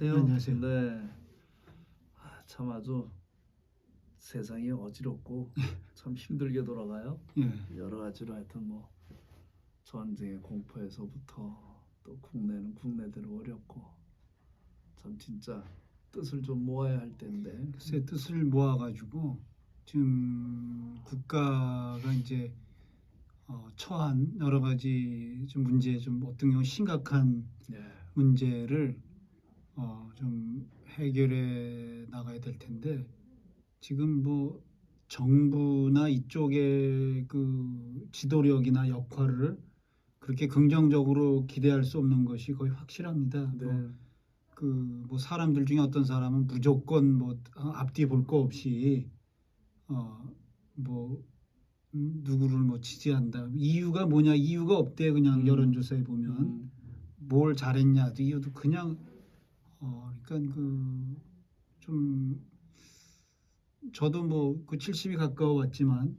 안녕하세요. 안녕하세요. 네. 참 아주 세상이 어지럽고 참 힘들게 돌아가요. 예, 여러 가지로 하여튼 뭐 전쟁의 공포에서부터 또 국내는 국내대로 어렵고 참 진짜 뜻을 좀 모아야 할 텐데. 글쎄 뜻을 모아가지고 지금 국가가 이제 처한 여러 가지 좀 문제, 좀 어떤 경우 심각한 네. 문제를 좀 해결해 나가야 될 텐데 지금 뭐 정부나 이쪽의 그 지도력이나 역할을 그렇게 긍정적으로 기대할 수 없는 것이 거의 확실합니다. 네. 뭐 사람들 중에 어떤 사람은 무조건 뭐 앞뒤 볼 거 없이 뭐 누구를 뭐 지지한다. 이유가 뭐냐? 이유가 없대. 그냥 여론조사에 보면 뭘 잘했냐? 이유도 그냥 그러니까 그 좀 저도 뭐 그 70이 가까워 왔지만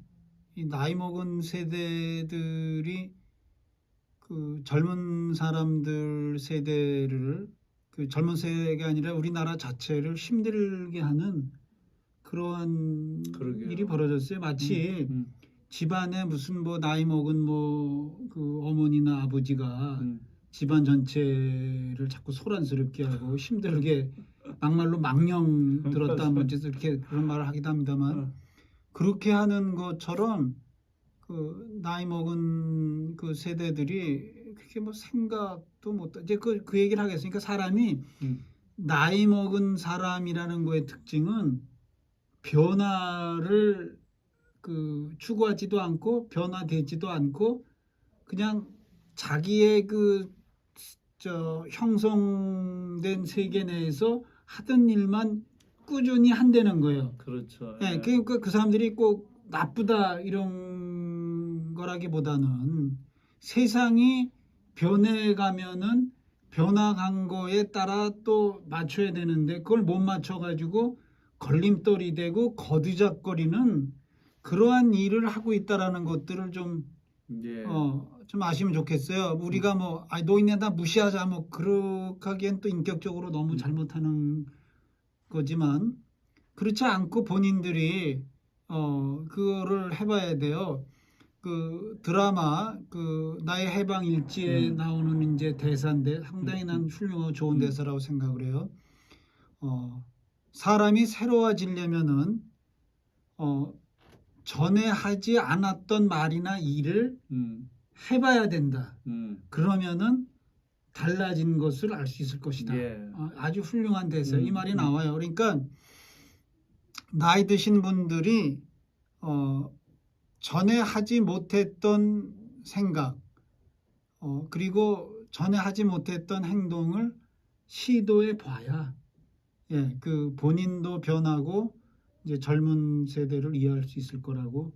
이 나이 먹은 세대들이 그 젊은 사람들 세대를 그 젊은 세대가 아니라 우리나라 자체를 힘들게 하는 그러한 그러게요. 일이 벌어졌어요. 마치 집안에 무슨 뭐 나이 먹은 뭐 그 어머니나 아버지가 집안 전체를 자꾸 소란스럽게 하고 힘들게 막말로 망령 들었다 뭐 이렇게 그런 말을 하기도 합니다만 그렇게 하는 것처럼 그 나이 먹은 그 세대들이 그렇게 뭐 생각도 못 이제 그 얘기를 하겠으니까 사람이 나이 먹은 사람이라는 거의 특징은 변화를 그 추구하지도 않고 변화되지도 않고 그냥 자기의 그 형성된 세계 내에서 하던 일만 꾸준히 한다는 거예요. 그렇죠. 네, 그러니까 그 사람들이 꼭 나쁘다 이런 거라기보다는 세상이 변해가면은 변화간 거에 따라 또 맞춰야 되는데 그걸 못 맞춰가지고 걸림돌이 되고 거두작거리는 그러한 일을 하고 있다라는 것들을 좀 예. 좀 아시면 좋겠어요. 우리가 뭐 노인네 다 무시하자 뭐 그렇게 하기엔 또 인격적으로 너무 잘못하는 거지만 그렇지 않고 본인들이 그거를 해봐야 돼요. 그 드라마 그 나의 해방 일지에 나오는 이제 대사인데 상당히 난 훌륭하고 좋은 대사라고 생각을 해요. 사람이 새로워지려면은 전에 하지 않았던 말이나 일을 해봐야 된다. 그러면은 달라진 것을 알 수 있을 것이다. 예. 아주 훌륭한 대사. 이 말이 나와요. 그러니까 나이 드신 분들이 전에 하지 못했던 생각 그리고 전에 하지 못했던 행동을 시도해 봐야 그 본인도 변하고 이제 젊은 세대를 이해할 수 있을 거라고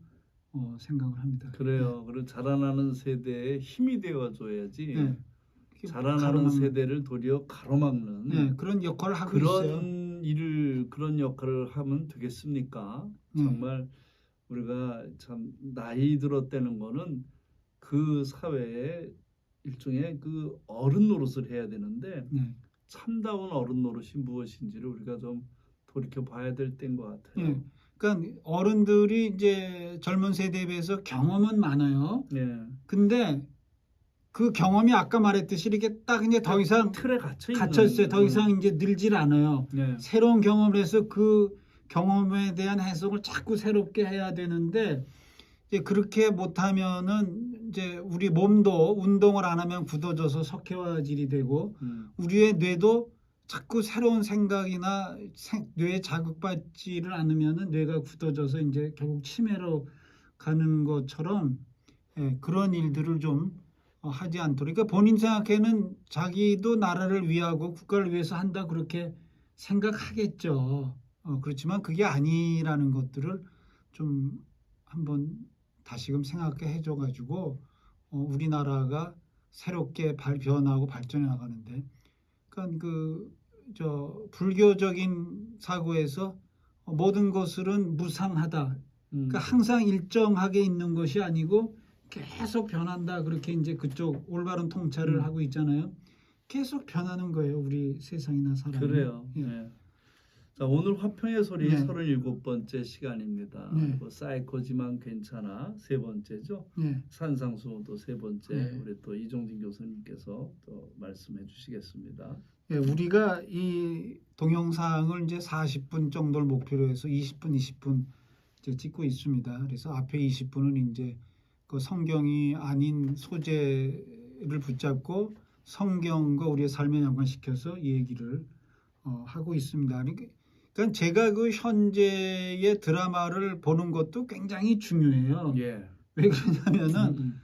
생각을 합니다. 그래요. 그리고 자라나는 세대에 힘이 되어줘야지. 자라나는 가로막는, 세대를 도리어 가로막는 그런 역할을 하고 그런 있어요. 그런 역할을 하면 되겠습니까? 정말 우리가 참 나이 들었다는 거는 그 사회에 일종의 그 어른 노릇을 해야 되는데 참다운 어른 노릇이 무엇인지를 우리가 좀 돌이켜 봐야 될 때인 것 같아요. 그러니까 어른들이 이제 젊은 세대에 비해서 경험은 많아요. 근데 그 경험이 아까 말했듯이 이렇게 딱 이제 더 이상 틀에 갇혀 있어요. 더 이상 이제 늘질 않아요. 새로운 경험을 해서 그 경험에 대한 해석을 자꾸 새롭게 해야 되는데 이제 그렇게 못하면은 이제 우리 몸도 운동을 안 하면 굳어져서 석회화질이 되고 우리의 뇌도 자꾸 새로운 생각이나 뇌에 자극받지를 않으면은 뇌가 굳어져서 이제 결국 치매로 가는 것처럼 그런 일들을 좀 하지 않도록. 그러니까 본인 생각에는 자기도 나라를 위하고 국가를 위해서 한다 그렇게 생각하겠죠. 그렇지만 그게 아니라는 것들을 좀 한번 다시금 생각해 해줘가지고 우리나라가 새롭게 변하고 발전해 나가는데, 그러니까 불교적인 사고에서 모든 것은 무상하다. 그러니까 항상 일정하게 있는 것이 아니고 계속 변한다. 그렇게 이제 그쪽 올바른 통찰을 하고 있잖아요. 계속 변하는 거예요. 우리 세상이나 사람이. 그래요. 예. 네. 자, 오늘 화평의 소리 네. 37번째 시간입니다. 네. 사이코지만 괜찮아 세 번째죠. 예. 산상수호도 세 번째. 네. 우리 또 이종진 교수님께서 또 말씀해 주시겠습니다. 예, 우리가 이 동영상을 이제 40분 정도를 목표로 해서 20분, 20분 이제 찍고 있습니다. 그래서 앞에 20분은 이제 그 성경이 아닌 소재를 붙잡고 성경과 우리의 삶에 연관시켜서 얘기를 하고 있습니다. 그러니까 제가 그 현재의 드라마를 보는 것도 굉장히 중요해요. 예. 왜 그러냐면은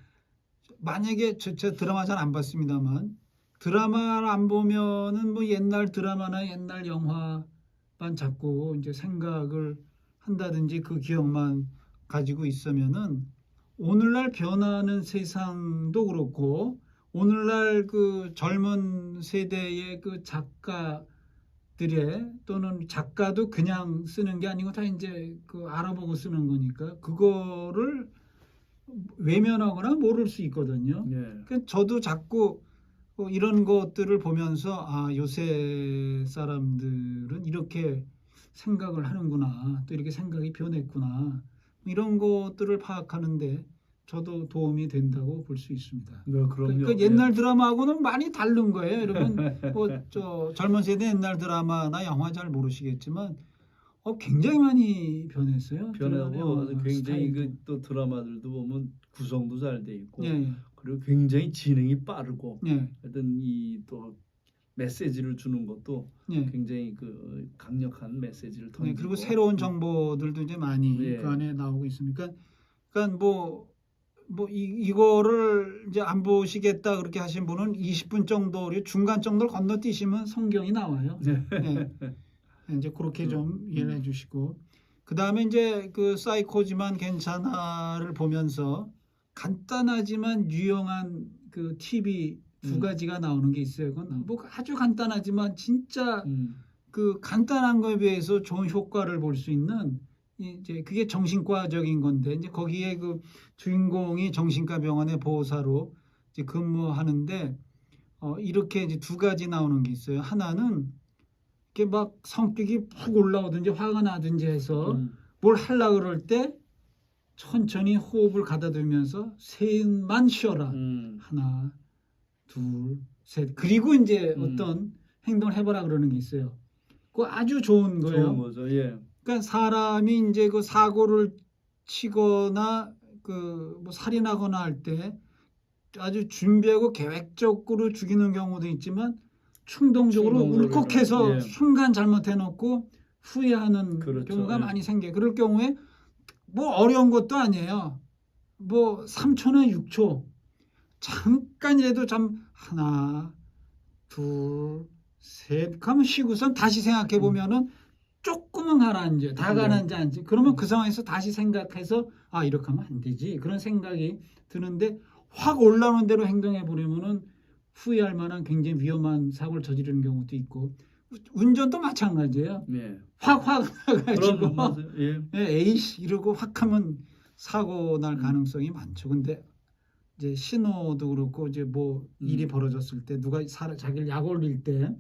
만약에 저 드라마 잘 안 봤습니다만 드라마를 안 보면은 뭐 옛날 드라마나 옛날 영화만 자꾸 이제 생각을 한다든지 그 기억만 가지고 있으면은 오늘날 변하는 세상도 그렇고 오늘날 그 젊은 세대의 그 작가들의 또는 작가도 그냥 쓰는 게 아니고 다 이제 그 알아보고 쓰는 거니까 그거를 외면하거나 모를 수 있거든요. 예. 그러니까 저도 자꾸 이런 것들을 보면서 아 요새 사람들은 이렇게 생각을 하는구나 또 이렇게 생각이 변했구나 이런 것들을 파악하는데 저도 도움이 된다고 볼 수 있습니다. 네, 그럼요. 그러니까 옛날 드라마하고는 많이 다른 거예요. 여러분 저 젊은 세대 옛날 드라마나 영화 잘 모르시겠지만 굉장히 많이 변했어요. 변하고 굉장히 스타일도. 또 드라마들도 보면 구성도 잘 돼 있고 예, 그리고 굉장히 진행이 빠르고 예, 하여튼 이 또 메시지를 주는 것도 예. 굉장히 그 강력한 메시지를 던지고 그리고 새로운 정보들도 이제 많이 예. 그 안에 나오고 있습니까? 그러니까 이거를 이제 안 보시겠다 그렇게 하신 분은 20분 정도 중간 정도를 건너뛰시면 성경이 나와요. 네. 예. 이제 그렇게 좀 이해해 주시고 그 다음에 이제 그 사이코지만 괜찮아를 보면서 간단하지만 유용한 그 팁이 두 가지가 나오는 게 있어요. 그건 뭐 아주 간단하지만 진짜 그 간단한 거에 비해서 좋은 효과를 볼 수 있는 이제 그게 정신과적인 건데 이제 거기에 그 주인공이 정신과 병원의 보호사로 이제 근무하는데 이렇게 이제 두 가지 나오는 게 있어요. 하나는 이렇게 막 성격이 푹 올라오든지 화가 나든지 해서 뭘 하려고 그럴 때 천천히 호흡을 가다듬으면서 셋만 쉬어라. 하나, 둘, 셋. 그리고 이제 어떤 행동을 해보라 그러는 게 있어요. 그거 아주 좋은 거예요. 좋은 거죠. 예. 그러니까 사람이 이제 그 사고를 치거나 그 뭐 살인하거나 할 때 아주 준비하고 계획적으로 죽이는 경우도 있지만 충동적으로 울컥해서 예. 순간 잘못해놓고 후회하는 그렇죠. 경우가 예. 많이 생겨요. 그럴 경우에 뭐 어려운 것도 아니에요. 뭐 3초나 6초 잠깐이라도 좀 하나, 둘, 셋 하면 쉬고선 다시 생각해 보면은 조금은 가라앉아. 다 가라앉아 앉지. 그러면 그 상황에서 다시 생각해서 아 이렇게 하면 안 되지. 그런 생각이 드는데 확 올라오는 대로 행동해 버리면은 후회할 만한 굉장히 위험한 사고를 저지르는 경우도 있고 운전도 마찬가지예요. 예. 확 나가지고 맞아요. 예. 에이씨 이러고 확 하면 사고 날 가능성이 많죠. 근데 이제 신호도 그렇고 이제 뭐 일이 벌어졌을 때 누가 자기를 약 올릴 때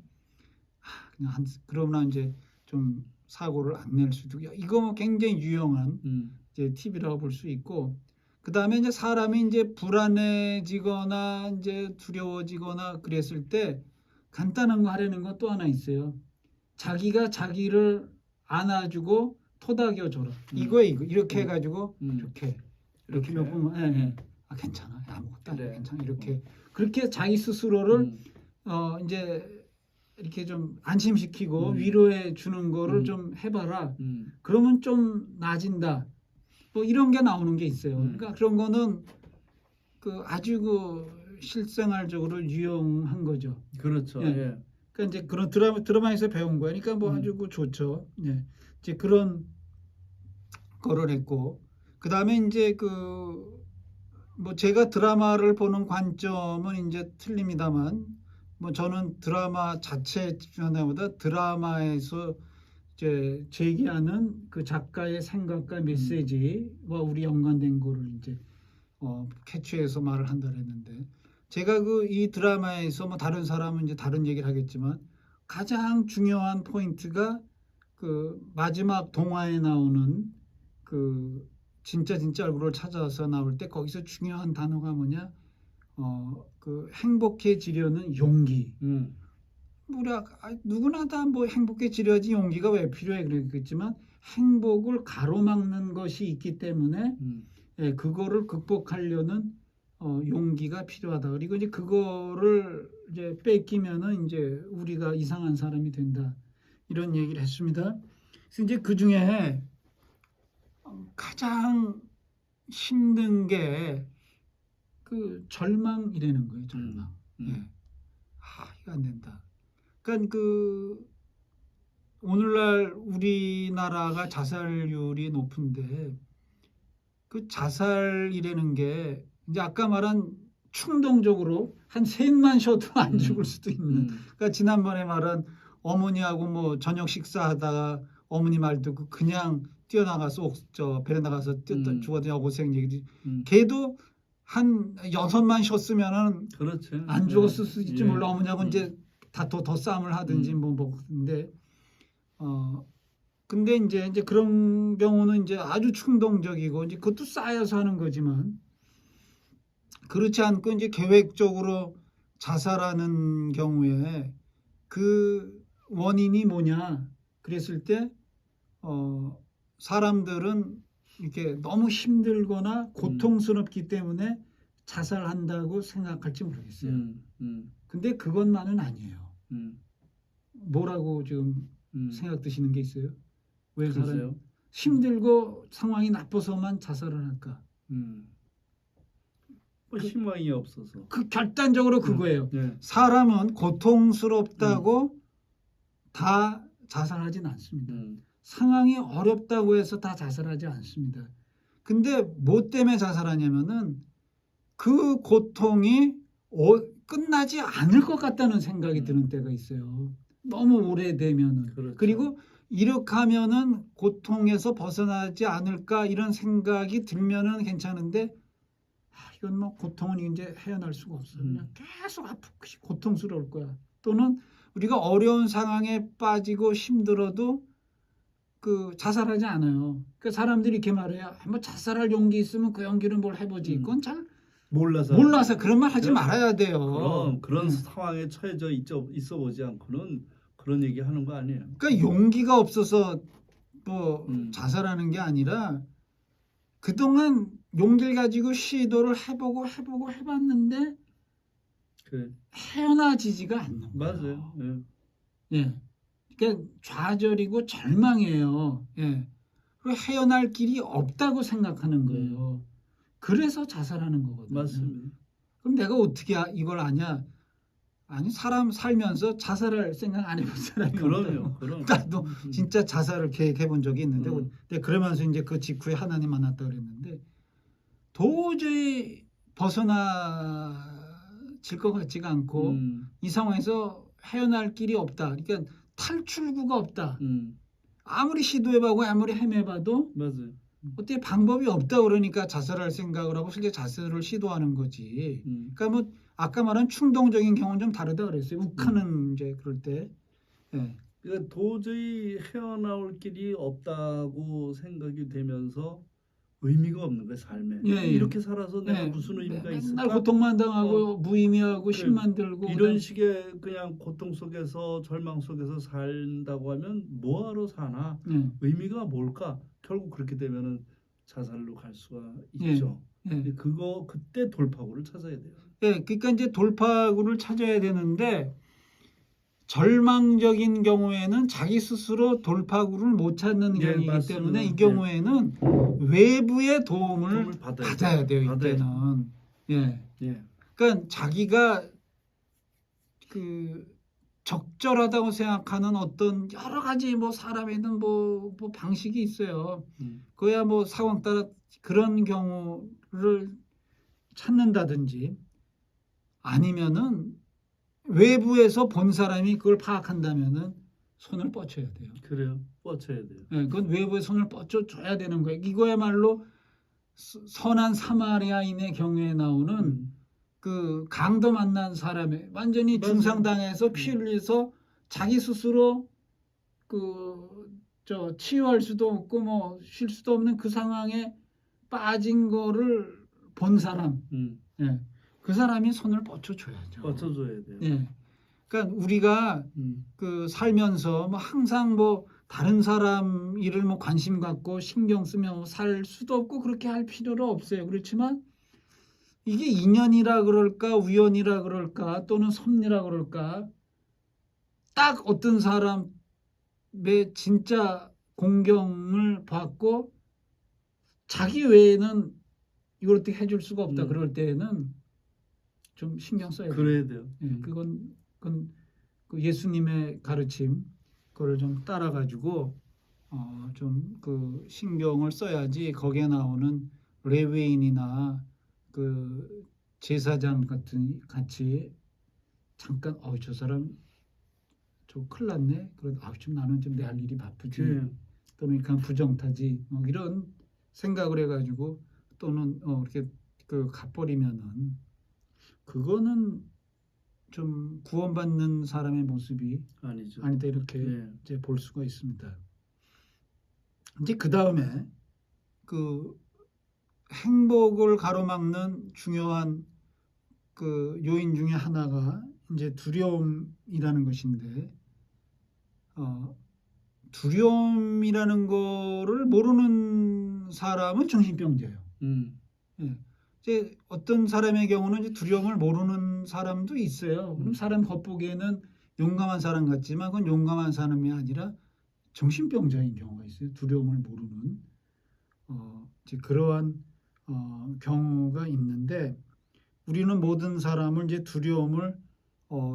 그냥 그러나 이제 좀 사고를 안 낼 수도 있고 이거 뭐 굉장히 유용한 이제 팁이라고 볼 수 있고 그 다음에 이제 사람이 이제 불안해지거나 이제 두려워지거나 그랬을 때 간단한 거 하려는 건 또 하나 있어요. 자기가 자기를 안아주고 토닥여줘라. 이거 이렇게 해가지고 이렇게 몇 번 아 괜찮아 아무것도 아니야 괜찮아 이렇게 그렇게 자기 스스로를 이제 이렇게 좀 안심시키고 위로해 주는 거를 좀 해봐라. 그러면 좀 나아진다. 뭐 이런 게 나오는 게 있어요. 그러니까 그런 거는 그 아주 그 실생활적으로 유용한 거죠. 그렇죠. 예. 예. 그러니까 이제 그런 드라마에서 배운 거예요. 그러니까 뭐 아주 그 좋죠. 예. 이제 그런 거를 했고 그 다음에 이제 그 뭐 제가 드라마를 보는 관점은 이제 틀립니다만 뭐 저는 드라마 자체에 집중하다보다 드라마에서 이제 제기하는 그 작가의 생각과 메시지와 우리 연관된 거를 이제 캐치해서 말을 한다 했는데 제가 그 이 드라마에서 뭐 다른 사람은 이제 다른 얘기를 하겠지만 가장 중요한 포인트가 그 마지막 동화에 나오는 그 진짜 얼굴을 찾아서 나올 때 거기서 중요한 단어가 뭐냐? 그 행복해지려는 용기. 우리가 누구나 다 뭐 행복해지려지 용기가 왜 필요해 그러겠지만 행복을 가로막는 것이 있기 때문에 예, 그거를 극복하려는 용기가 필요하다. 그리고 이제 그거를 이제 뺏기면은 이제 우리가 이상한 사람이 된다. 이런 얘기를 했습니다. 그래서 이제 그 중에 가장 힘든 게 그 절망이라는 거예요. 절망. 예. 이거 안 된다. 그러니까 그 오늘날 우리나라가 자살률이 높은데 그 자살이라는 게 이제 아까 말한 충동적으로 한 셋만 쉬어도 안 죽을 수도 있는. 그러니까 지난번에 말한 어머니하고 뭐 저녁 식사하다가 어머니 말 듣고 그냥 뛰어나가서 베란다 가서 죽어도 여고생 얘기지. 걔도 한 6만 쉬었으면은 그렇죠. 안 죽었을 수도 있지 예. 몰라. 어머니하고 이제 더 싸움을 하든지 근데 근데 이제 그런 경우는 이제 아주 충동적이고 이제 그것도 쌓여서 하는 거지만 그렇지 않고 이제 계획적으로 자살하는 경우에 그 원인이 뭐냐 그랬을 때 사람들은 이렇게 너무 힘들거나 고통스럽기 때문에 자살한다고 생각할지 모르겠어요. 근데 그것만은 아니에요. 뭐라고 지금 생각 드시는 게 있어요? 왜 사람 힘들고 상황이 나빠서만 자살을 할까? 뭐 희망이 없어서. 그 결단적으로 그거예요. 예. 사람은 고통스럽다고 다 자살하진 않습니다. 상황이 어렵다고 해서 다 자살하지 않습니다. 근데 뭐 때문에 자살하냐면은 그 고통이 끝나지 않을 것 같다는 생각이 드는 때가 있어요. 너무 오래되면은. 그렇죠. 그리고 이렇게 하면은 고통에서 벗어나지 않을까 이런 생각이 들면은 괜찮은데 이건 뭐 고통은 이제 헤어날 수가 없어. 그냥 계속 아프고 고통스러울 거야. 또는 우리가 어려운 상황에 빠지고 힘들어도 그 자살하지 않아요. 그 사람들이 이렇게 말해요. 뭐 자살할 용기 있으면 그 용기를 뭘 해보지. 그건 잘 몰라서 그런 말 하지 말아야 돼요. 그런 상황에 처해져 있어 보지 않고는 그런 얘기 하는 거 아니에요. 그러니까 용기가 없어서 뭐 자살하는 게 아니라 그동안 용기를 가지고 시도를 해봤는데 헤어나지지가 않는 거예요. 맞아요. 예. 그러니까 좌절이고 절망이에요. 예. 그리고 헤어날 길이 없다고 생각하는 거예요. 그래서 자살하는 거거든요. 맞습니다. 그럼 내가 어떻게 이걸 아냐? 아니 사람 살면서 자살할 생각 안 해본 사람이 그럼요. 나도 진짜 자살을 계획해 본 적이 있는데 근데 그러면서 이제 그 직후에 하나님 만났다 그랬는데 도저히 벗어나질 것 같지가 않고 이 상황에서 헤어날 길이 없다. 그러니까 탈출구가 없다. 아무리 시도해봐고 아무리 헤매봐도 맞아요. 어떻게 방법이 없다 그러니까 자살할 생각을 하고 실제 자살을 시도하는 거지. 그러니까 뭐 아까 말한 충동적인 경우는 좀 다르다 그랬어요. 욱하는 이제 그럴 때. 예. 그러니까 도저히 헤어나올 길이 없다고 생각이 되면서 의미가 없는 거예요, 삶에. 이렇게 살아서 내가 무슨 의미가 있을까? 맨날 고통만 당하고 무의미하고 힘만 들고 이런 식의 그냥 고통 속에서 절망 속에서 산다고 하면 뭐하러 사나? 의미가 뭘까? 결국 그렇게 되면은 자살로 갈 수가 있죠. 그때 돌파구를 찾아야 돼요. 그러니까 이제 돌파구를 찾아야 되는데 절망적인 경우에는 자기 스스로 돌파구를 못 찾는 경우이기 맞습니다. 때문에 이 경우에는 외부의 도움을 받아야 돼요. 이때는. 그러니까 자기가 그 적절하다고 생각하는 어떤 여러 가지 뭐 사람에는 뭐 방식이 있어요. 그야 뭐 상황 따라 그런 경우를 찾는다든지 아니면은 외부에서 본 사람이 그걸 파악한다면은 손을 뻗쳐야 돼요. 그래요. 뻗쳐야 돼요. 그건 외부에 손을 뻗쳐줘야 되는 거예요. 이거야말로 선한 사마리아인의 경우에 나오는 그 강도 만난 사람에 완전히 맞아요. 중상당해서 피 흘려서 자기 스스로 치유할 수도 없고 뭐 쉴 수도 없는 그 상황에 빠진 거를 본 사람, 예, 그 사람이 손을 뻗쳐줘야죠. 뻗쳐줘야 돼요. 예, 그러니까 우리가 그 살면서 뭐 항상 뭐 다른 사람 일을 뭐 관심 갖고 신경 쓰며 살 수도 없고 그렇게 할 필요는 없어요. 그렇지만 이게 인연이라 그럴까 우연이라 그럴까 또는 섭리라 그럴까 딱 어떤 사람의 진짜 공경을 받고 자기 외에는 이걸 어떻게 해줄 수가 없다 그럴 때에는 좀 신경 써야 돼요. 그래야 돼요. 예, 그건 그 예수님의 가르침 그걸 좀 따라가지고 좀 그 신경을 써야지 거기에 나오는 레위인이나 그 제사장 같이 잠깐 저 사람 저 큰일 났네. 그런 좀 나는 좀 내 할 일이 바쁘지. 또는 그냥 부정타지. 뭐 이런 생각을 해가지고 또는 이렇게 그 갚버리면은 그거는 좀 구원받는 사람의 모습이 아니죠. 아니다 이렇게 이제 볼 수가 있습니다. 이제 그 다음에 그 행복을 가로막는 중요한 그 요인 중에 하나가 이제 두려움이라는 것인데 두려움이라는 거를 모르는 사람은 정신병자예요. 예. 이제 어떤 사람의 경우는 이제 두려움을 모르는 사람도 있어요. 그럼 사람 겉보기에는 용감한 사람 같지만 그건 용감한 사람이 아니라 정신병자인 경우가 있어요. 두려움을 모르는 이제 그러한 경우가 있는데 우리는 모든 사람을 이제 두려움을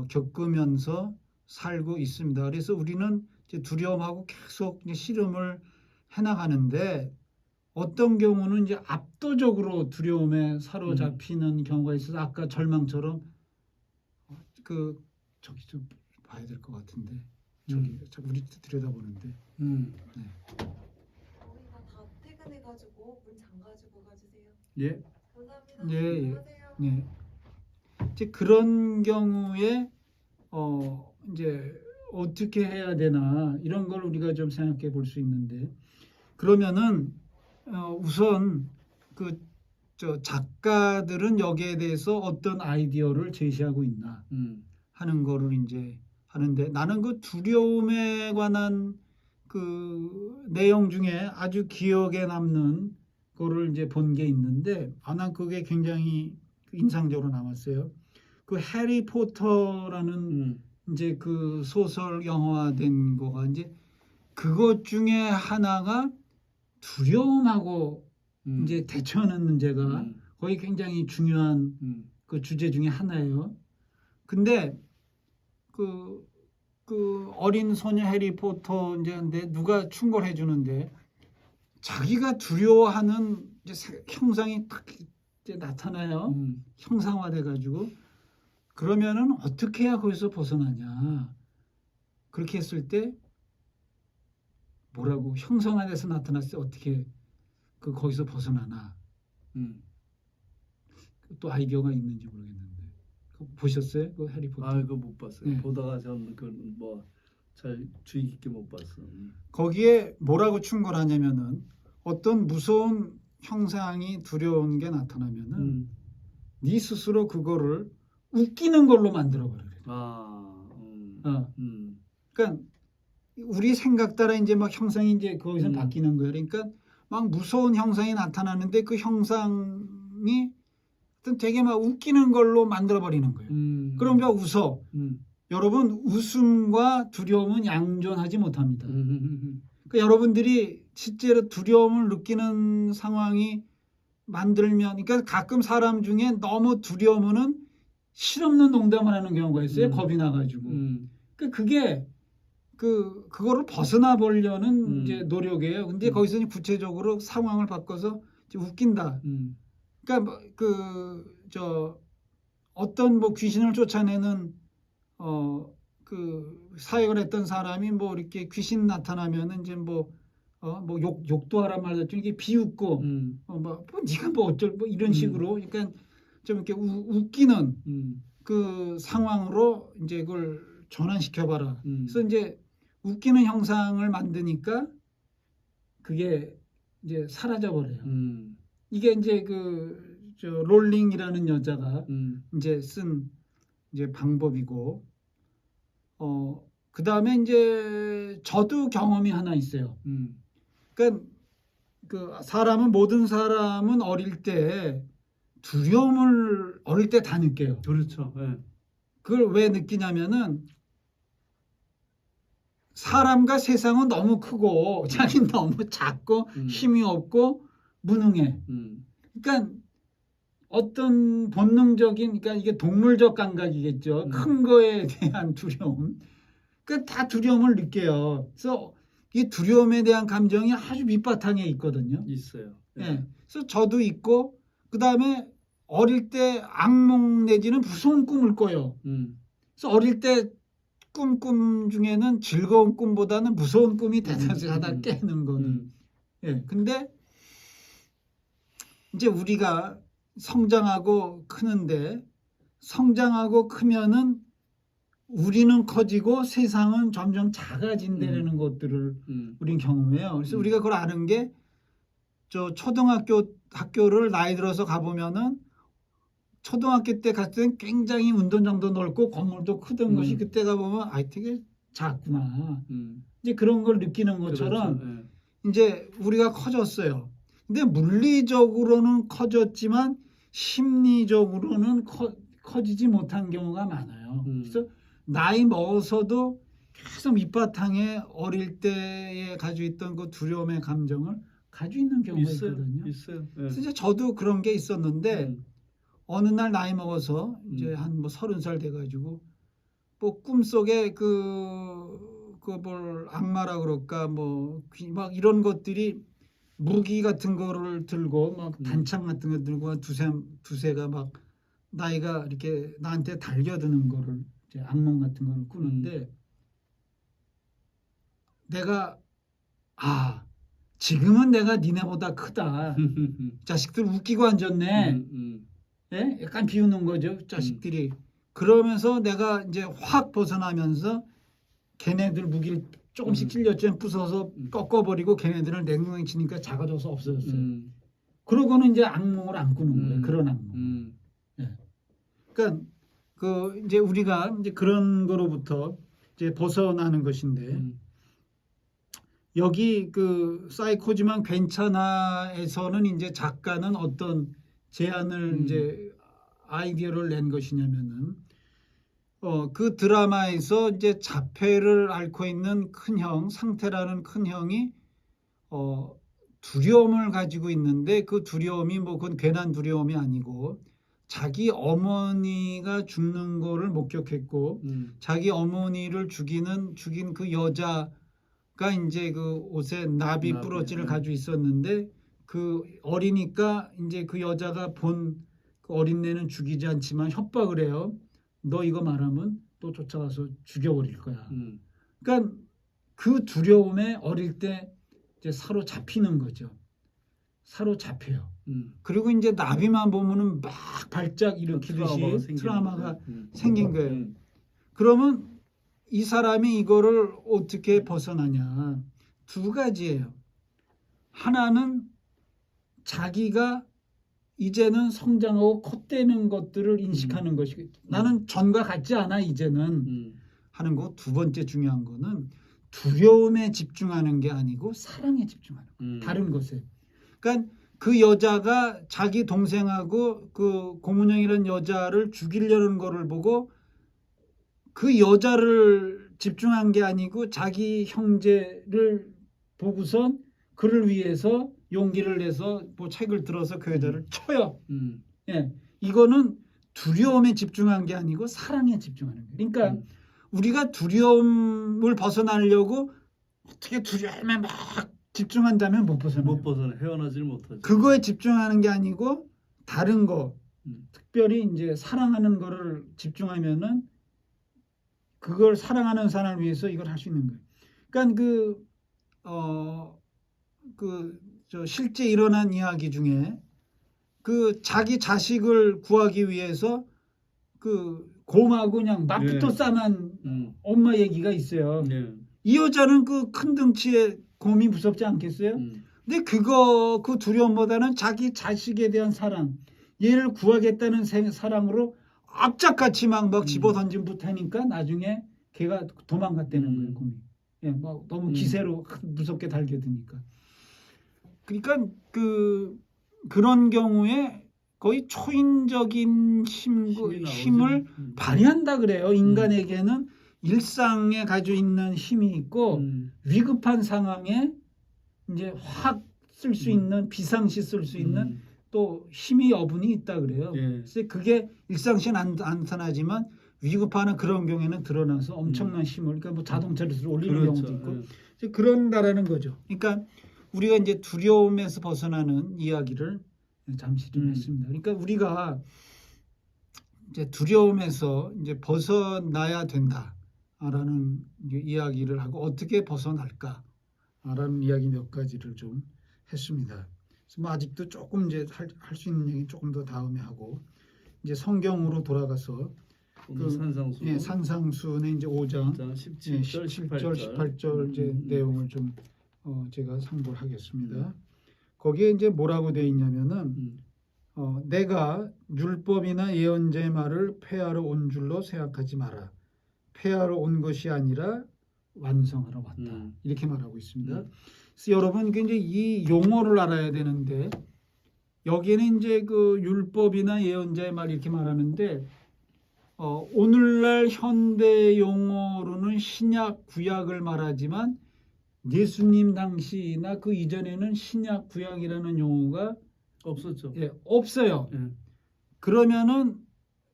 겪으면서 살고 있습니다. 그래서 우리는 이제 두려움하고 계속 이제 씨름을 해나가는데 어떤 경우는 이제 압도적으로 두려움에 사로잡히는 경우가 있어서 아까 절망처럼 저기 좀 봐야 될 것 같은데 저기 우리 들여다보는데 저희가 다 퇴근해가지고 문 잠가주고 가주세요. 예. 감사합니다. 예. 안녕하세요. 네. 이제 그런 경우에 이제 어떻게 해야 되나 이런 걸 우리가 좀 생각해 볼 수 있는데 그러면은 우선 저 작가들은 여기에 대해서 어떤 아이디어를 제시하고 있나 하는 거를 이제 하는데 나는 그 두려움에 관한 그 내용 중에 아주 기억에 남는 거를 이제 본 게 있는데 난 그게 굉장히 인상적으로 남았어요. 그 해리포터라는 이제 그 소설 영화된 거가 이제 그것 중에 하나가 두려움하고 이제 대처하는 문제가 거의 굉장히 중요한 그 주제 중에 하나예요. 근데 그 어린 소녀 해리포터 이제 누가 충고를 해주는데 자기가 두려워하는 이제 형상이 딱 이제 나타나요. 형상화돼 가지고 그러면은 어떻게 해야 거기서 벗어나냐? 그렇게 했을 때 뭐라고 형상화돼서 나타났을 때 어떻게 거기서 벗어나나? 또 아이디어가 있는지 모르겠는데 보셨어요? 그 해리포터? 아, 그거 못 봤어요. 네. 보다가 전 잘 주의 깊게 못 봤어. 거기에 뭐라고 충고를 하냐면은 어떤 무서운 형상이 두려운 게 나타나면은 네 스스로 그거를 웃기는 걸로 만들어 버려요. 그러니까 우리 생각 따라 이제 막 형상이 이제 거기서 바뀌는 거예요. 그러니까 막 무서운 형상이 나타나는데 그 형상이 되게 막 웃기는 걸로 만들어 버리는 거예요. 그럼 저 웃어. 여러분 웃음과 두려움은 양존하지 못합니다. 그러니까 여러분들이 실제로 두려움을 느끼는 상황이 만들면, 그러니까 가끔 사람 중에 너무 두려우면은 실없는 농담을 하는 경우가 있어요. 겁이 나가지고. 그러니까 그게 그거를 벗어나 보려는 이제 노력이에요. 근데 거기서 구체적으로 상황을 바꿔서 이제 웃긴다. 그러니까 어떤 뭐 귀신을 쫓아내는 그 사역을 했던 사람이 뭐 이렇게 귀신 나타나면은 이제 뭐 욕도 하란 말이죠. 이게 비웃고 뭐 네가 뭐 어쩔 뭐 이런 식으로 그러니까 좀 이렇게 웃기는 음. 그 상황으로 이제 그걸 전환시켜봐라. 음. 그래서 이제 웃기는 형상을 만드니까 그게 이제 사라져버려요. 이게 이제 저 롤링이라는 여자가 이제 쓴 이제 방법이고, 그 다음에 이제 저도 경험이 하나 있어요. 그러니까 모든 사람은 어릴 때 두려움을 어릴 때 다 느껴요. 그렇죠. 예. 그걸 왜 느끼냐면은 사람과 세상은 너무 크고 자기는 너무 작고 힘이 없고 무능해. 그러니까 어떤 본능적인, 그러니까 이게 동물적 감각이겠죠. 큰 거에 대한 두려움. 그러니까 다 두려움을 느껴요. 그래서 이 두려움에 대한 감정이 아주 밑바탕에 있거든요. 있어요. 예. 예. 그래서 저도 있고, 그 다음에 어릴 때 악몽 내지는 무서운 꿈을 꿔요. 그래서 어릴 때 꿈 중에는 즐거운 꿈보다는 무서운 꿈이 대다수하다 깨는 거는. 예. 근데 이제 우리가 성장하고 크는데, 성장하고 크면은 우리는 커지고 세상은 점점 작아진다는 것들을 우린 경험해요. 그래서 우리가 그걸 아는 게, 저 학교를 나이 들어서 가보면은 초등학교 때 갔을 땐 굉장히 운동장도 넓고 건물도 크던 것이 그때 가보면 되게 작구나. 이제 그런 걸 느끼는 것처럼 그렇죠. 예. 이제 우리가 커졌어요. 근데 물리적으로는 커졌지만 심리적으로는 커지지 못한 경우가 많아요. 그래서 나이 먹어서도 계속 밑바탕에 어릴 때에 가지고 있던 그 두려움의 감정을 가지고 있는 경우가 있거든요. 있어요. 예. 그래서 저도 그런 게 있었는데 어느 날 나이 먹어서 이제 한 30살 돼가지고 뭐 꿈속에 뭘 악마라 그럴까 막 이런 것들이 무기 같은 거를 들고 막 단창 같은 거 들고 한 두세가 막 나이가 이렇게 나한테 달겨드는 거를 이제 악몽 같은 거를 꾸는데 내가 지금은 내가 니네보다 크다. 자식들 웃기고 앉았네. 예? 약간 비웃는 거죠, 자식들이. 그러면서 내가 이제 확 벗어나면서 걔네들 무기를 조금씩 찔렸지만 부숴서 꺾어버리고 걔네들을 냉랭 치니까 작아져서 없어졌어요. 그러고는 이제 악몽을 안 꾸는 거예요. 그런 악몽. 예. 그러니까 이제 우리가 이제 그런 거로부터 이제 벗어나는 것인데 여기 사이코지만 괜찮아에서는 이제 작가는 어떤 제안을 이제 아이디어를 낸 것이냐면은 그 드라마에서 이제 자폐를 앓고 있는 큰형 상태라는 큰형이 두려움을 가지고 있는데 그 두려움이 그건 괜한 두려움이 아니고 자기 어머니가 죽는 거를 목격했고 자기 어머니를 죽인 그 여자가 이제 그 옷에 나비 뿌러지를 가지고 있었는데 그 어리니까 이제 그 여자가 본 그 어린애는 죽이지 않지만 협박을 해요. 너 이거 말하면 또 쫓아가서 죽여버릴 거야. 그러니까 그 두려움에 어릴 때 이제 사로잡히는 거죠. 사로잡혀요. 그리고 이제 나비만 보면은 막 발작 일으키듯이 트라우마가 생긴 거예요. 그러면 이 사람이 이거를 어떻게 벗어나냐? 두 가지예요. 하나는 자기가 이제는 성장하고 컸다는 것들을 인식하는 것이고 나는 전과 같지 않아 이제는 하는 거. 두 번째 중요한 거는 두려움에 집중하는 게 아니고 사랑에 집중하는 거. 다른 것에. 그러니까 그 여자가 자기 동생하고 그 고문영이라는 여자를 죽이려는 거를 보고 그 여자를 집중한 게 아니고 자기 형제를 보고선 그를 위해서 용기를 내서 책을 들어서 그 여자를 쳐요. 예, 이거는 두려움에 집중한 게 아니고 사랑에 집중하는 거예요. 그러니까 우리가 두려움을 벗어나려고 어떻게 두려움에 막 집중한다면 못 벗어나. 헤어나질 못하죠. 그거에 집중하는 게 아니고 다른 거, 특별히 이제 사랑하는 거를 집중하면은 그걸 사랑하는 사람을 위해서 이걸 할 수 있는 거예요. 그러니까 저 실제 일어난 이야기 중에 그 자기 자식을 구하기 위해서 그 곰하고 그냥 맞붙어 예. 싸만 엄마 얘기가 있어요. 네. 이 여자는 그 큰 덩치의 곰이 무섭지 않겠어요? 근데 그 두려움보다는 자기 자식에 대한 사랑, 얘를 구하겠다는 사랑으로 악착같이 막 집어 던진 듯하니까 나중에 걔가 도망갔다는 거예요, 곰이. 예, 막 너무 기세로 무섭게 달겨드니까. 그러니까 그런 경우에 거의 초인적인 힘을 발휘한다 그래요. 인간에게는 일상에 가지고 있는 힘이 있고 위급한 상황에 이제 확 쓸 수 있는 비상시 쓸 수 있는 또 힘이 여분이 있다 그래요. 예. 그래서 그게 일상시는 안 나타나지만 위급한 그런 경우에는 드러나서 엄청난 힘을 그러니까 뭐 자동차를 올리는 그렇죠. 경우도 있고 이제 그런다라는 거죠. 그러니까 우리가 이제 두려움에서 벗어나는 이야기를 잠시 좀 했습니다. 그러니까 우리가 이제 두려움에서 이제 벗어나야 된다라는 이야기를 하고 어떻게 벗어날까라는 이야기 몇 가지를 좀 했습니다. 그래서 뭐 아직도 조금 이제 할 수 있는 얘기 조금 더 다음에 하고 이제 성경으로 돌아가서 산상수. 예, 산상수는 이제 5장 17절, 18절 이제 내용을 좀 제가 상고를 하겠습니다. 거기에 이제 뭐라고 되어 있냐면은 내가 율법이나 예언자의 말을 폐하러 온 줄로 생각하지 마라. 폐하러 온 것이 아니라 완성하러 왔다. 이렇게 말하고 있습니다. 그래서 여러분 이제 이 용어를 알아야 되는데 여기에는 이제 그 율법이나 예언자의 말 이렇게 말하는데 오늘날 현대 용어로는 신약 구약을 말하지만 예수님 당시나 그 이전에는 신약 구약이라는 용어가 없었죠. 예, 없어요. 예. 그러면은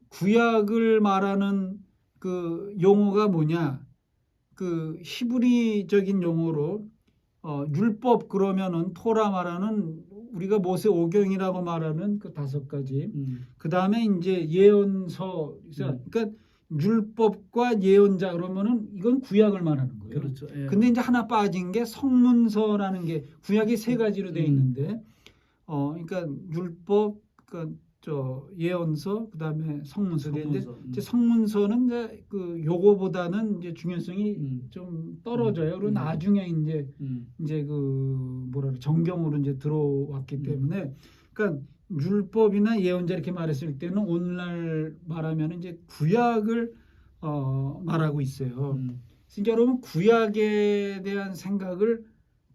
구약을 말하는 그 용어가 뭐냐? 그 히브리적인 용어로 율법 그러면은 토라 말하는 우리가 모세 오경이라고 말하는 그 5가지. 그 다음에 이제 예언서. 그러니까 율법과 예언자 그러면은 이건 구약을 말하는 거예요. 그렇죠. 예. 근데 이제 하나 빠진 게 성문서라는 게 구약이 3가지로 되어 있는데, 그러니까 율법, 그러니까 예언서, 그 다음에 성문서. 근데 이제 성문서는 이제 그 요거보다는 이제 중요성이 좀 떨어져요. 그리고 나중에 이제 그 정경으로 이제 들어왔기 때문에, 그러니까 율법이나 예언자 이렇게 말했을 때는 오늘날 말하면 이제 구약을 말하고 있어요. 그래서 여러분 구약에 대한 생각을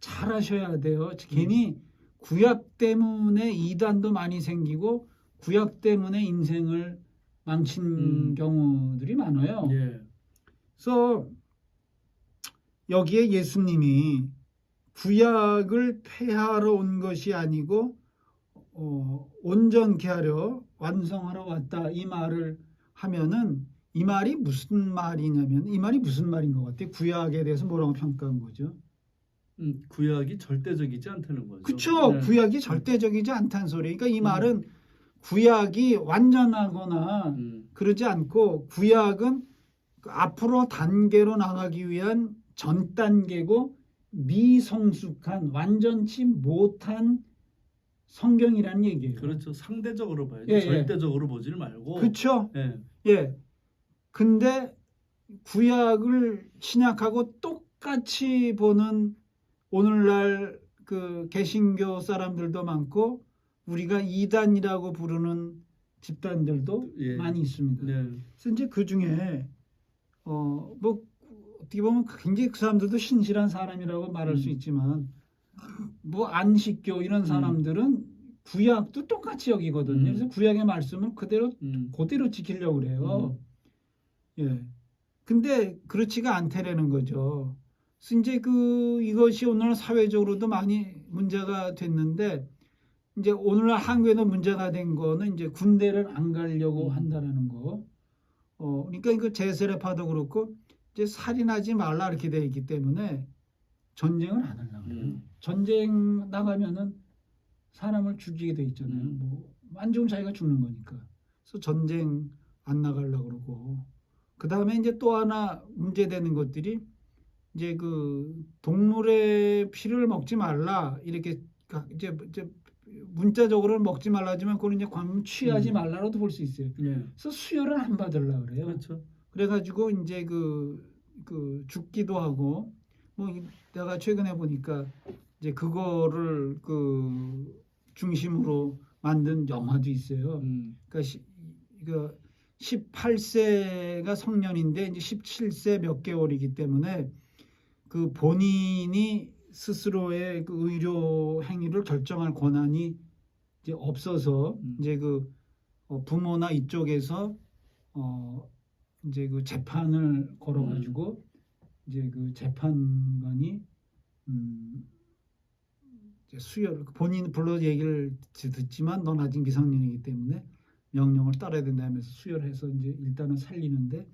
잘 하셔야 돼요. 괜히 구약 때문에 이단도 많이 생기고 구약 때문에 인생을 망친 경우들이 많아요. 예. 그래서 여기에 예수님이 구약을 폐하러 온 것이 아니고 온전케 하려 완성하러 왔다 이 말을 하면은 이 말이 무슨 말이냐면 이 말이 무슨 말인 것 같아요? 구약에 대해서 뭐라고 평가한 거죠? 구약이 절대적이지 않다는 거죠. 그렇죠. 네. 구약이 절대적이지 않다는 소리. 그러니까 이 말은 구약이 완전하거나 그러지 않고 구약은 앞으로 단계로 나가기 위한 전 단계고 미성숙한 완전치 못한 성경이라는 얘기예요. 그렇죠. 상대적으로 봐야죠. 예, 절대적으로 보질 말고. 그렇죠. 예. 예. 근데 구약을 신약하고 똑같이 보는 오늘날 그 개신교 사람들도 많고 우리가 이단이라고 부르는 집단들도 예. 많이 있습니다. 네. 그래서 이제 그 중에 뭐 어떻게 보면 굉장히 그 사람들도 신실한 사람이라고 말할 수 있지만 뭐 안식교 이런 사람들은 구약도 똑같이 여기거든요. 그래서 구약의 말씀을 그대로 지키려고 그래요. 예. 근데 그렇지가 않다라는 거죠. 그래서 이제 이것이 오늘 사회적으로도 많이 문제가 됐는데 이제 오늘날 한국에도 문제가 된 거는 이제 군대를 안 가려고 한다라는 거. 그러니까 이거 제세례파도 그렇고 이제 살인하지 말라 이렇게 돼 있기 때문에 전쟁을 안 하려고 해요. 전쟁 나가면은 사람을 죽이게 돼 있잖아요. 뭐 안 좋은 자기가 죽는 거니까. 그래서 전쟁 안 나가려고 그러고. 그 다음에 이제 또 하나 문제되는 것들이 이제 그 동물의 피를 먹지 말라 이렇게 이제 문자적으로는 먹지 말라지만 그거는 이제 광 취하지 말라라도 볼 수 있어요. 예. 그래서 수혈을 안 받으려고 그래요. 그렇죠. 그래가지고 이제 그 죽기도 하고 뭐 내가 최근에 보니까 이제 그거를 그 중심으로 만든 영화도 있어요. 그러니까 18세가 성년인데 이제 17세 몇 개월이기 때문에 그 본인이 스스로의 그 의료 행위를 결정할 권한이 이제 없어서 이제 그 부모나 이쪽에서 이제 그 재판을 걸어가지고 이제 그 재판관이 이제 수혈 본인 불러 얘기를 듣지만 넌 아직 미성년이기 때문에 명령을 따라야 된다면서 수혈해서 이제 일단은 살리는데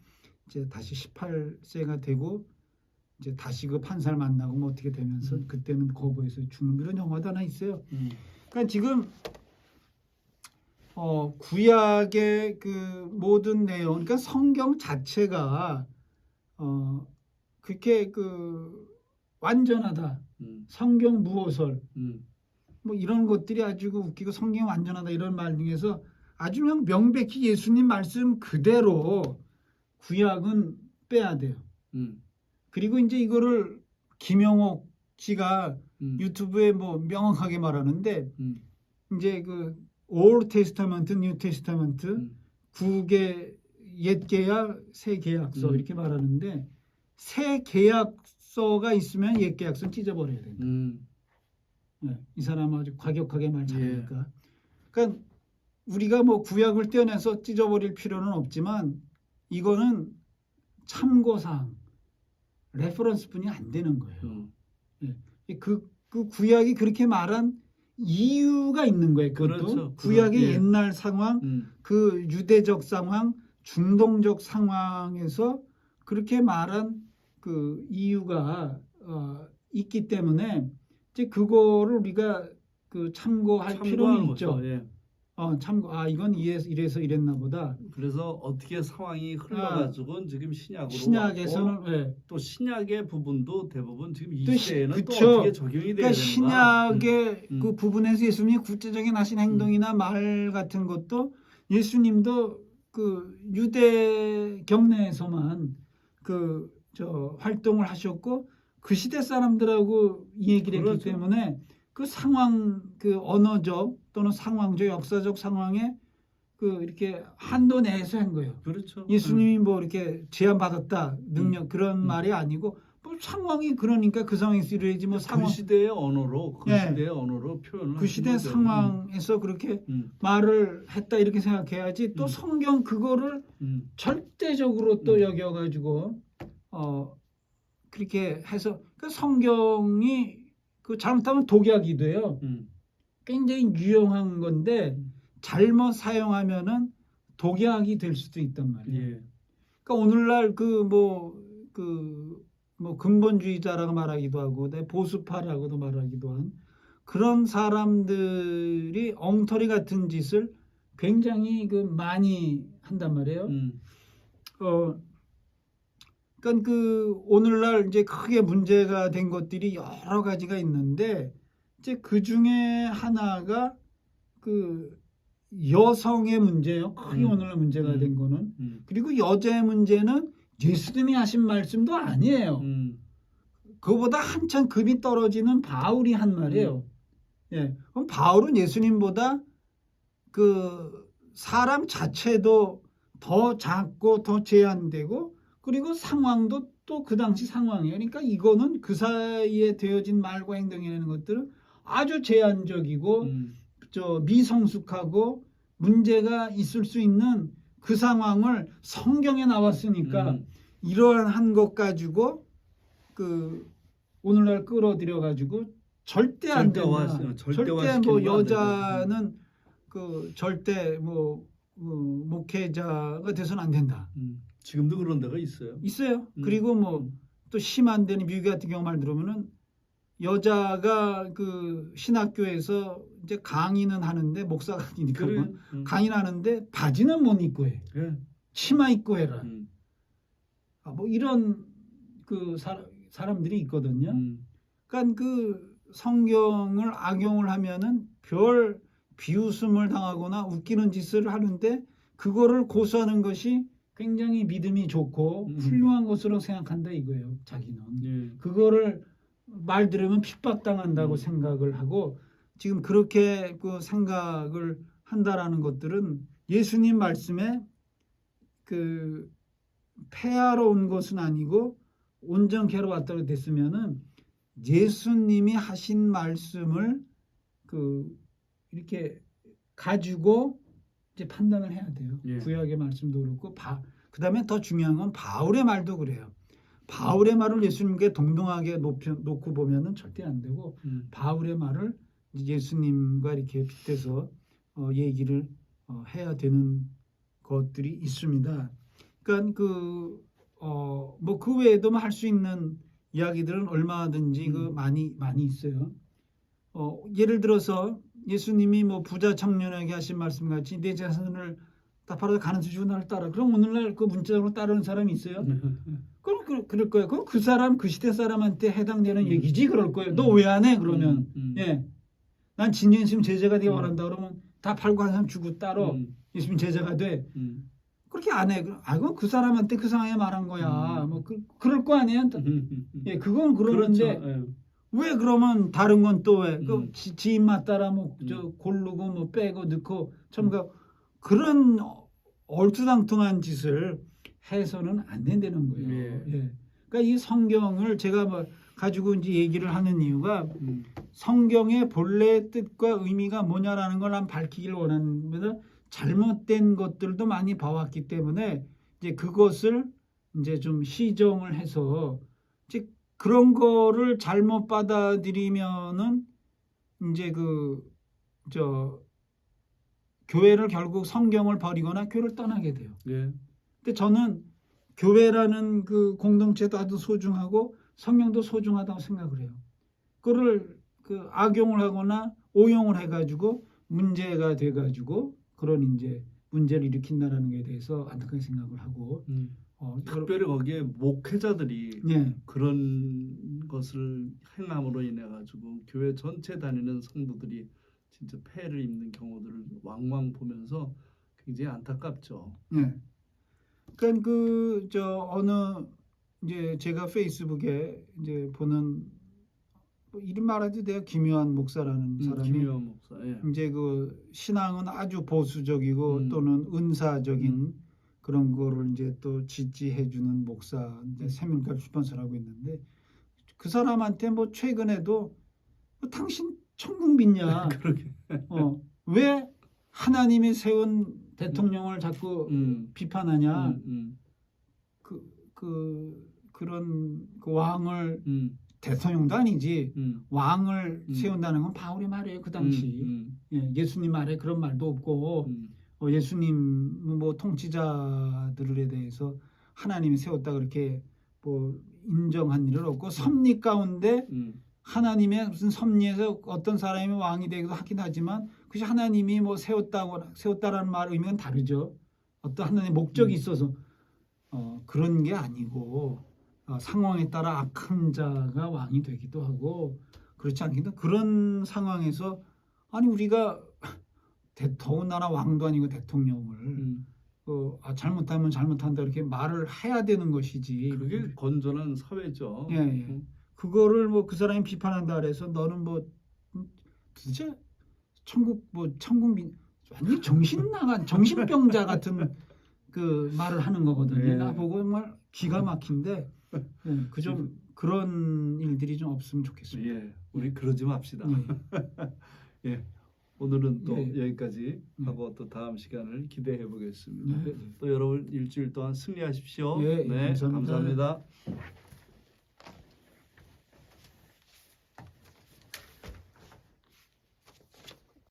이제 다시 18세가 되고 이제 다시 그 판사를 만나고 뭐 어떻게 되면서 그때는 거부해서 죽는 이런 영화도 하나 있어요. 그러니까 지금 구약의 그 모든 내용, 그러니까 성경 자체가 그렇게 그 완전하다. 성경 무호설 뭐 이런 것들이 아주 웃기고 성경 완전하다 이런 말 중에서 아주 그냥 명백히 예수님 말씀 그대로 구약은 빼야 돼요. 그리고 이제 이거를 김영옥 씨가 유튜브에 뭐 명확하게 말하는데 이제 그 Old Testament, New Testament, 구개 옛 계약, 새 계약서 이렇게 말하는데 새 계약서가 있으면 옛 계약서는 찢어버려야 된다. 네, 이 사람은 아주 과격하게 말 잘하니까. 예. 그러니까 우리가 뭐 구약을 떼어내서 찢어버릴 필요는 없지만 이거는 참고사항, 레퍼런스뿐이 안 되는 거예요. 네. 그 구약이 그렇게 말한 이유가 있는 거예요. 그것도 그렇죠. 구약의 예. 옛날 상황, 그 유대적 상황, 중동적 상황에서 그렇게 말한 그 이유가 있기 때문에 이제 그거를 우리가 그 참고할 필요는 있죠. 예. 참고 이건 이래서 이랬나 보다. 그래서 어떻게 상황이 흘러가지고 지금 신약으로 신약에서는 왔고, 예. 또 신약의 부분도 대부분 지금 이 또 시대에는 또 그쵸. 어떻게 적용이 돼야 그러니까 되는가. 신약의 그 부분에서 예수님이 구체적인 하신 행동이나 말 같은 것도 예수님도 그 유대 경내에서만 그 활동을 하셨고 그 시대 사람들하고 이 얘기를 했기 그렇죠. 때문에 그 상황 그 언어적 또는 상황적 역사적 상황에 그 이렇게 한도 내에서 한 거예요. 그렇죠. 예수님이 뭐 이렇게 제한 받았다 능력 그런 말이 아니고 뭐 상황이 그러니까 그 상황에서 이루어야지 뭐 상황 그 시대의 언어로 예. 시대의 언어로 표현을 그 시대 하신 거죠. 상황에서 그렇게 말을 했다 이렇게 생각해야지 또 성경 그거를 절대적으로 또 여겨가지고 그렇게 해서 그 성경이 그 잘못하면 독약이 돼요. 굉장히 유용한 건데 잘못 사용하면은 독약이 될 수도 있단 말이에요. 예. 그러니까 오늘날 뭐 근본주의자라고 말하기도 하고 보수파라고도 말하기도 한 그런 사람들이 엉터리 같은 짓을 굉장히 그 많이 한단 말이에요. 그러니까 그 오늘날 이제 크게 문제가 된 것들이 여러 가지가 있는데 이제 그 중에 하나가 그 여성의 문제예요. 크게 오늘날 문제가 된 거는 그리고 여자의 문제는 예수님이 하신 말씀도 아니에요. 그거보다 한참 급이 떨어지는 바울이 한 말이에요. 예, 그럼 바울은 예수님보다 그 사람 자체도 더 작고 더 제한되고 그리고 상황도 또 그 당시 상황이에요. 그러니까 이거는 그 사이에 되어진 말과 행동이라는 것들은 아주 제한적이고 미성숙하고 문제가 있을 수 있는 그 상황을 성경에 나왔으니까 이러한 것 가지고 그 오늘날 끌어들여 가지고 절대 안 된다. 절대 뭐 여자는 그 절대 뭐 목회자가 돼서는 안 된다. 지금도 그런 데가 있어요. 있어요. 그리고 뭐 또 심한 데는 미국 같은 경우 말 들으면은 여자가 그 신학교에서 이제 강의는 하는데 목사가 아니니까 그래. 강의는 하는데 바지는 못 입고 해. 그래. 치마 입고 해라. 뭐 이런 그 사람들이 있거든요. 그러니까 그 성경을 악용을 하면은 별 비웃음을 당하거나 웃기는 짓을 하는데 그거를 고수하는 것이 굉장히 믿음이 좋고 훌륭한 것으로 생각한다 이거예요. 자기는 예. 그거를 말 들으면 핍박당한다고 생각을 하고 지금 그렇게 그 생각을 한다라는 것들은 예수님 말씀에 그 폐하러 온 것은 아니고 온전케로 왔다고 됐으면은 예수님이 하신 말씀을 그 이렇게 가지고 이제 판단을 해야 돼요. 예. 구약의 말씀도 그렇고 그다음에 더 중요한 건 바울의 말도 그래요. 바울의 말을 예수님께 동등하게 놓고 보면은 절대 안 되고 바울의 말을 예수님과 이렇게 빗대서 얘기를 해야 되는 것들이 있습니다. 그러니까 뭐 그 외에도 할 수 있는 이야기들은 얼마든지 그 많이 있어요. 예를 들어서 예수님이 뭐 부자 청년에게 하신 말씀 같이 내 재산을 다 팔아서 가는 수 주고 나를 따라. 그럼 오늘날 그 문자적으로 따르는 사람이 있어요? 그럼 그럴 거예요. 그럼 그 사람 그 시대 사람한테 해당되는 얘기지 그럴 거예요. 너 왜 안 해? 그러면 예, 난 진정 예수님 제자가 되기 원한다 그러면 다 팔고 한 사람 주고 따로 예수님 제자가 돼. 그렇게 안 해. 그건 그 사람한테 그 상황에 말한 거야. 뭐 그럴 거 아니에요. 예, 그건 그러는데 그렇죠. 예. 왜 그러면 다른 건 또 왜? 그 지 입맛 따라 뭐 저 고르고 뭐 빼고 넣고 첨가 그런 얼토당통한 짓을 해서는 안 된다는 거예요. 예. 예. 그러니까 이 성경을 제가 뭐 가지고 이제 얘기를 하는 이유가 성경의 본래 뜻과 의미가 뭐냐라는 걸 한번 밝히기를 원합니다. 잘못된 것들도 많이 봐왔기 때문에 이제 그것을 이제 좀 시정을 해서 이제 그런 거를 잘못 받아들이면은 이제 교회를 결국 성경을 버리거나 교회를 떠나게 돼요. 예. 근데 저는 교회라는 그 공동체도 아주 소중하고 성경도 소중하다고 생각을 해요. 그거를 그 악용을 하거나 오용을 해가지고 문제가 돼가지고 그런 이제 문제를 일으킨다라는 것에 대해서 안타깝게 생각을 하고 특별히 거기에 목회자들이 예. 그런 것을 행함으로 인해 가지고 교회 전체 다니는 성도들이 진짜 폐해를 입는 경우들을 왕왕 보면서 굉장히 안타깝죠. 예. 그러니까 어느 이제 제가 페이스북에 이제 보는 뭐 이름 말해도 돼요. 김요한 목사라는 사람이 김요한 목사. 예. 이제 그 신앙은 아주 보수적이고 또는 은사적인 그런 거를 이제 또 지지해주는 목사 이제 세민갑 출판사라고 있는데 그 사람한테 뭐 최근에도 뭐 당신 천국 믿냐? 그러게. 왜 하나님이 세운 대통령을 자꾸 비판하냐? 그런 그 왕을 대통령도 아니지 왕을 세운다는 건 바울의 말이에요. 그 당시 예수님 말에 그런 말도 없고 예수님 뭐 통치자들에 대해서 하나님이 세웠다 그렇게 뭐 인정한 일은 없고 섭리 가운데 하나님의 무슨 섭리에서 어떤 사람이 왕이 되기도 하긴 하지만 그것이 하나님이 뭐 세웠다라는 말 의미는 다르죠. 어떤 하나님의 목적이 있어서 그런 게 아니고 상황에 따라 악한 자가 왕이 되기도 하고 그렇지 않기도 그런 상황에서 아니 우리가 더군다나 왕도 아니고 대통령을 잘못하면 잘못한다 이렇게 말을 해야 되는 것이지. 그게 건전한 사회죠. 예. 그거를 뭐 그 사람이 비판한다 그래서 너는 뭐 도대체 천국 완전 정신 나간 정신병자 같은 그 말을 하는 거거든요. 예. 나 보고 정말 기가 막힌데 그 좀 그런 일들이 좀 없으면 좋겠습니다. 예. 우리 그러지 맙시다. 예. 오늘은 또 여기까지 하고 또 다음 시간을 기대해 보겠습니다. 또 여러분 일주일 동안 승리하십시오. 예, 네, 감사합니다. 감사합니다.